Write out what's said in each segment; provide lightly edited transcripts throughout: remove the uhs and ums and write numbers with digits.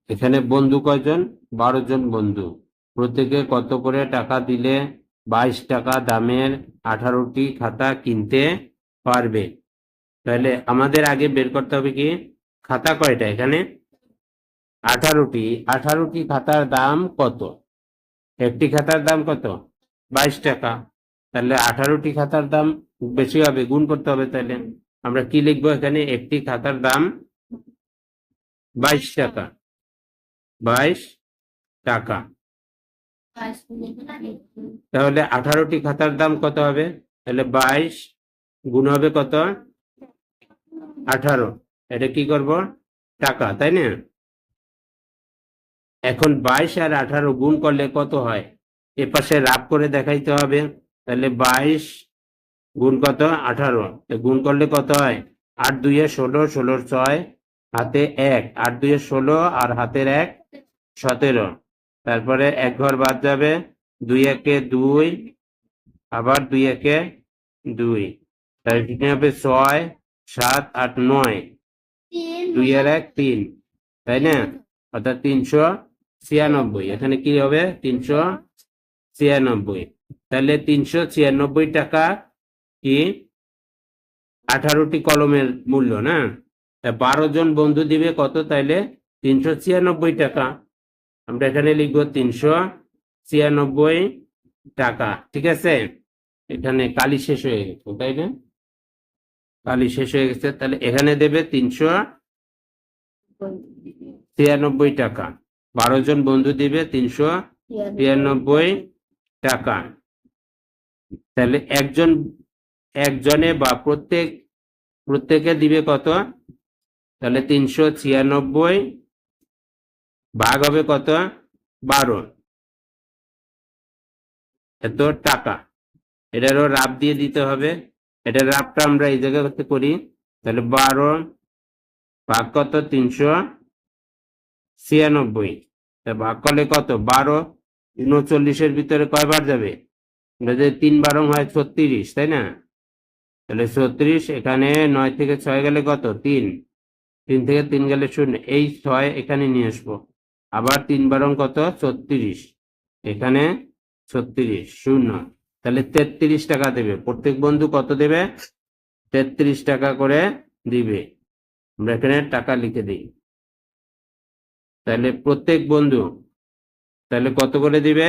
এখানে বন্ধু কয়জন? 12 জন বন্ধু। প্রত্যেকে কত করে টাকা দিলে 22 টাকা দামের 18টি খাতা কিনতে পারবে? তাহলে আমাদের আগে বের করতে হবে কি, খাতা কয়টা এখানে? 18টি। 18টি খাতার দাম কত? একটি খাতার দাম কত? 22 টাকা। তাহলে 18টি খাতার দাম বেশি হবে, গুণ করতে হবে। তাহলে আমরা কি লিখবো এখানে? একটি খাতার দাম 22 টাকা। 22 টাকা। তাহলে 18টি খাতার দাম কত হবে? তাহলে 22 গুণ হবে কত? 18। এটা কি করব? টাকা, তাই না? এখন 22 আর 18 গুণ করলে কত হয়? এ পাশে রাফ করে দেখাইতে হবে। তাহলে 22 গুণ কত? 18। গুণ করলে কত হয়? 8 2 16, 16 6 হাতে 1, 8 2 16 আর হাতের 1 17। তারপরে এক ঘর বাদ যাবে, 2 1 2, আবার 2 1 2। তাহলে এখানে হবে 6 7 8 9, 2 আর 1 3, তাই না? অর্থাৎ 396। এখানে কি হবে? 396। তাহলে 396 টাকা কি 18টি কলমের মূল্য, না? 12 জন বন্ধু দিবে কত তাইলে? 396 টাকা। আমরা এখানে লিখবো 396 টাকা। ঠিক আছে? এখানে কালি শেষ হয়ে গেছে, তাই না? কালি শেষ হয়ে গেছে। তাহলে এখানে দেবে 396 টাকা। 12 জন বন্ধু দিবে 393 টাকা। তাহলে একজনে বা প্রত্যেকে দিবে কত? তাহলে 396 ভাগ হবে কত? 12। এত টাকা। এটারও রাফ দিয়ে দিতে হবে। এটার রাফটা আমরা এই জায়গাতে করি। তাহলে 12 ভাগ কত? 396। ভাগ করলে কত? 12। 39-এর ভিতরে কয়বার যাবে? 3 12 হয় 36, তাই না? তাহলে 36, এখানে 9 থেকে 6 গেলে কত? 3। 3 থেকে 3 গেলে 0, এই 6 এখানে নিয়ে আসবো। আবার 3 12 কত? 36, এখানে 36 শূন্য। তাহলে 33 টাকা দেবে। প্রত্যেক বন্ধু কত দেবে? 33 টাকা করে দিবে। আমরা এখানে টাকা লিখে দিই। তাহলে প্রত্যেক বন্ধু তাহলে কত করে দিবে?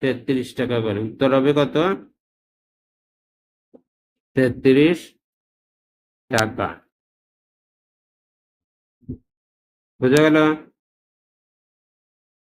33 টাকা করে। উত্তর হবে কত? 33 টাকা। বুঝা গেল?